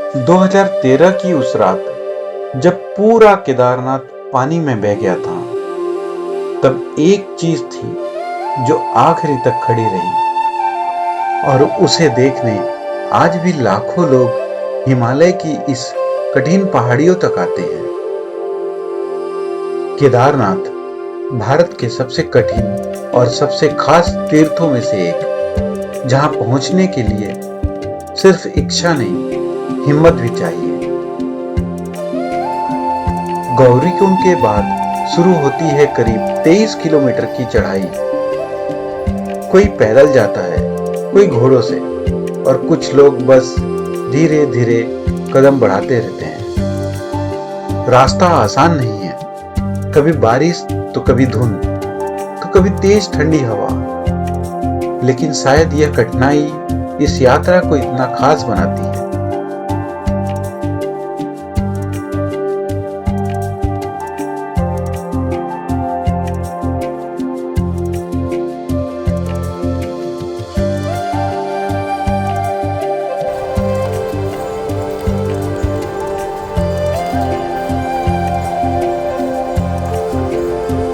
2013 की उस रात जब पूरा केदारनाथ पानी में बह गया था, तब एक चीज थी जो आखिरी तक खड़ी रही और उसे देखने आज भी लाखों लोग हिमालय की इस कठिन पहाड़ियों तक आते हैं। केदारनाथ भारत के सबसे कठिन और सबसे खास तीर्थों में से एक, जहां पहुंचने के लिए सिर्फ इच्छा नहीं, हिम्मत भी चाहिए। गौरीकुंड के बाद शुरू होती है करीब 23 किलोमीटर की चढ़ाई। कोई पैदल जाता है, कोई घोड़ों से, और कुछ लोग बस धीरे धीरे कदम बढ़ाते रहते हैं। रास्ता आसान नहीं है, कभी बारिश तो कभी धुंध तो कभी तेज ठंडी हवा, लेकिन शायद यह कठिनाई इस यात्रा को इतना खास बनाती है।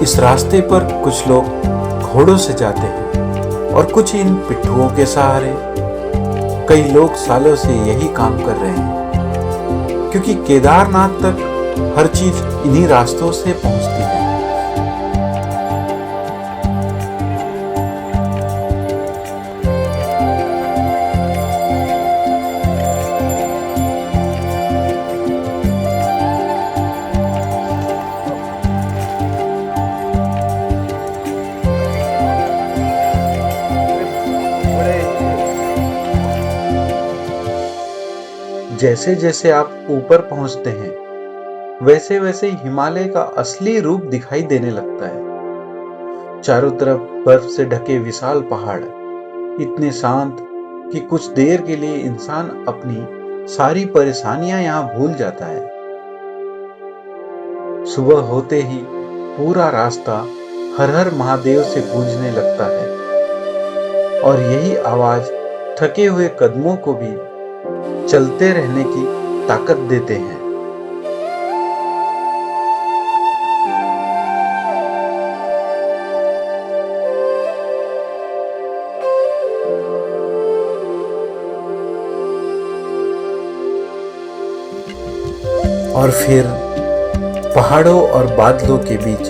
इस रास्ते पर कुछ लोग घोड़ों से जाते हैं और कुछ इन पिट्ठुओं के सहारे। कई लोग सालों से यही काम कर रहे हैं, क्योंकि केदारनाथ तक हर चीज इन्हीं रास्तों से पहुंचती है। जैसे जैसे आप ऊपर पहुंचते हैं, वैसे वैसे हिमालय का असली रूप दिखाई देने लगता है। चारों तरफ बर्फ से ढके विशाल पहाड़, इतने शांत कि कुछ देर के लिए इंसान अपनी सारी परेशानियां यहां भूल जाता है। सुबह होते ही पूरा रास्ता हर हर महादेव से गूंजने लगता है, और यही आवाज थके हुए कदमों को भी चलते रहने की ताकत देते हैं। और फिर पहाड़ों और बादलों के बीच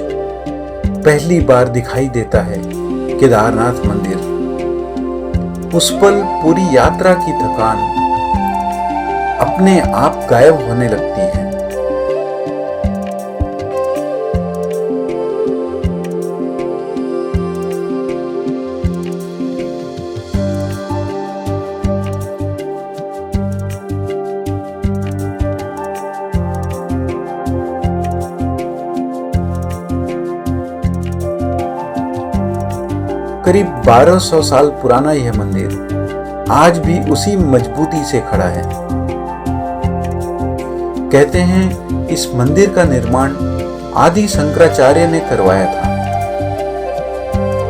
पहली बार दिखाई देता है केदारनाथ मंदिर। उस पल पूरी यात्रा की थकान अपने आप गायब होने लगती है। करीब 1200 साल पुराना यह मंदिर आज भी उसी मजबूती से खड़ा है। कहते हैं इस मंदिर का निर्माण आदि शंकराचार्य ने करवाया था,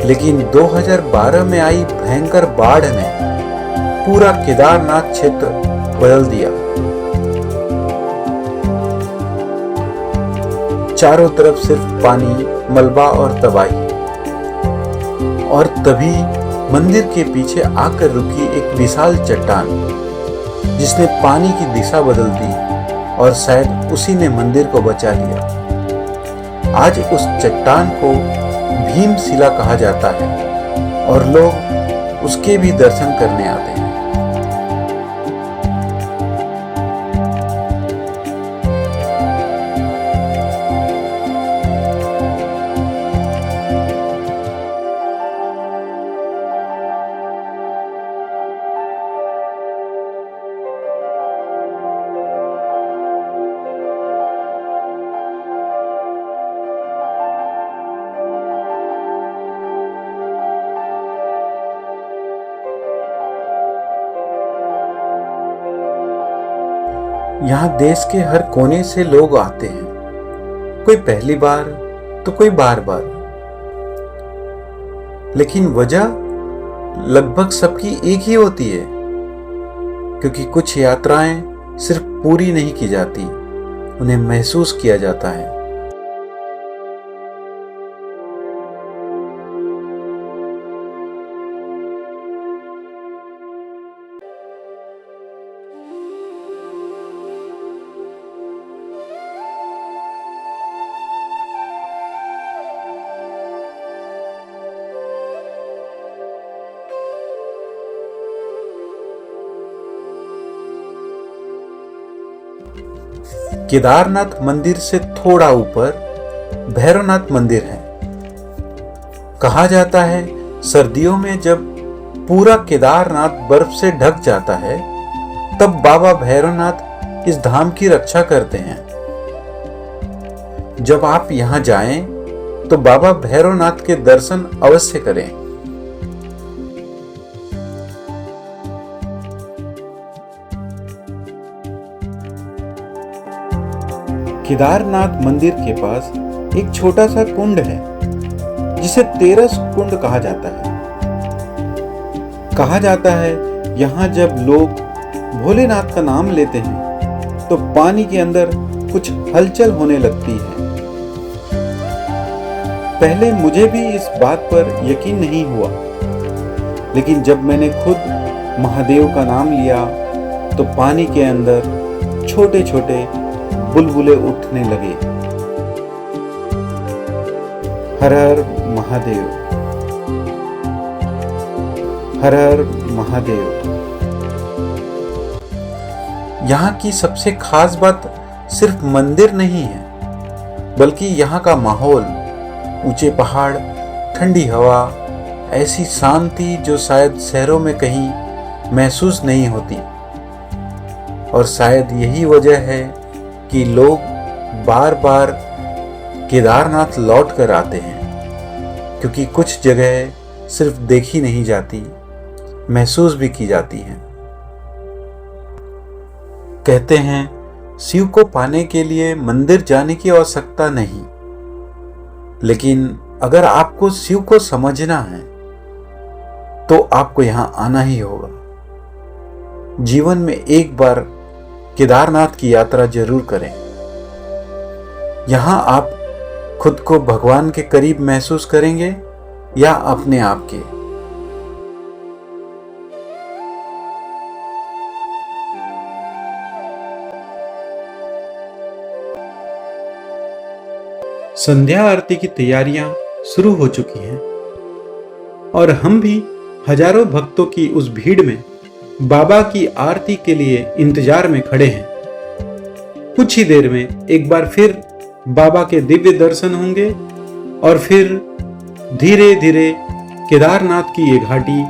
लेकिन 2012 में आई भयंकर बाढ़ ने पूरा केदारनाथ क्षेत्र बदल दिया। चारों तरफ सिर्फ पानी, मलबा और तबाही। और तभी मंदिर के पीछे आकर रुकी एक विशाल चट्टान, जिसने पानी की दिशा बदल दी, और शायद उसी ने मंदिर को बचा लिया। आज उस चट्टान को भीमशिला कहा जाता है, और लोग उसके भी दर्शन करने आते हैं। यहाँ देश के हर कोने से लोग आते हैं, कोई पहली बार तो कोई बार बार, लेकिन वजह लगभग सबकी एक ही होती है, क्योंकि कुछ यात्राएं सिर्फ पूरी नहीं की जाती, उन्हें महसूस किया जाता है। केदारनाथ मंदिर से थोड़ा ऊपर भैरवनाथ मंदिर है। कहा जाता है सर्दियों में जब पूरा केदारनाथ बर्फ से ढक जाता है तब बाबा भैरवनाथ इस धाम की रक्षा करते हैं। जब आप यहां जाएं तो बाबा भैरवनाथ के दर्शन अवश्य करें। केदारनाथ मंदिर के पास एक छोटा सा कुंड है जिसे तेरस कुंड कहा जाता है। कहा जाता है यहाँ जब लोग भोलेनाथ का नाम लेते हैं तो पानी के अंदर कुछ हलचल होने लगती है। पहले मुझे भी इस बात पर यकीन नहीं हुआ, लेकिन जब मैंने खुद महादेव का नाम लिया तो पानी के अंदर छोटे छोटे बुलबुले उठने लगे। हर हर महादेव, हर हर महादेव। यहाँ की सबसे खास बात सिर्फ मंदिर नहीं है, बल्कि यहाँ का माहौल, ऊंचे पहाड़, ठंडी हवा, ऐसी शांति जो शायद शहरों में कहीं महसूस नहीं होती। और शायद यही वजह है कि लोग बार बार केदारनाथ लौट कर आते हैं, क्योंकि कुछ जगह सिर्फ देखी नहीं जाती, महसूस भी की जाती हैं। कहते हैं शिव को पाने के लिए मंदिर जाने की आवश्यकता नहीं, लेकिन अगर आपको शिव को समझना है तो आपको यहां आना ही होगा। जीवन में एक बार केदारनाथ की यात्रा जरूर करें। यहां आप खुद को भगवान के करीब महसूस करेंगे या अपने आप के। संध्या आरती की तैयारियां शुरू हो चुकी हैं और हम भी हजारों भक्तों की उस भीड़ में बाबा की आरती के लिए इंतजार में खड़े हैं। कुछ ही देर में एक बार फिर बाबा के दिव्य दर्शन होंगे और फिर धीरे धीरे केदारनाथ की ये घाटी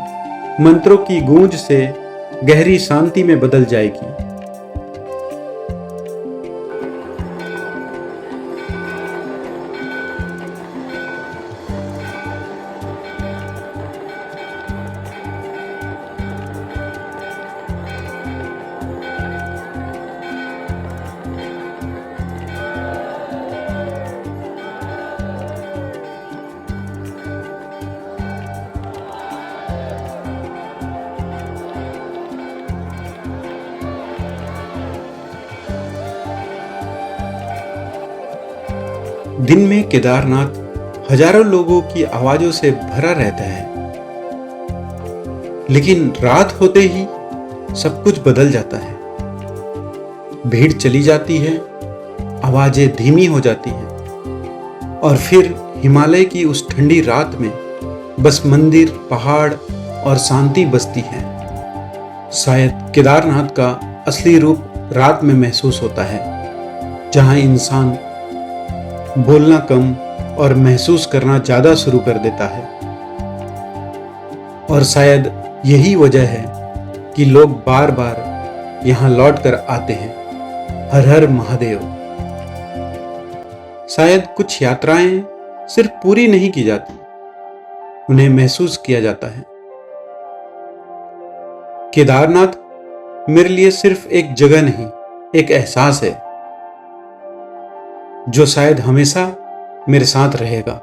मंत्रों की गूंज से गहरी शांति में बदल जाएगी। दिन में केदारनाथ हजारों लोगों की आवाजों से भरा रहता है, लेकिन रात होते ही सब कुछ बदल जाता है। भीड़ चली जाती है, आवाजें धीमी हो जाती हैं और फिर हिमालय की उस ठंडी रात में बस मंदिर, पहाड़ और शांति बसती है। शायद केदारनाथ का असली रूप रात में महसूस होता है, जहां इंसान बोलना कम और महसूस करना ज्यादा शुरू कर देता है। और शायद यही वजह है कि लोग बार बार यहां लौट कर आते हैं। हर हर महादेव। शायद कुछ यात्राएं सिर्फ पूरी नहीं की जाती, उन्हें महसूस किया जाता है। केदारनाथ मेरे लिए सिर्फ एक जगह नहीं, एक एहसास है जो शायद हमेशा मेरे साथ रहेगा।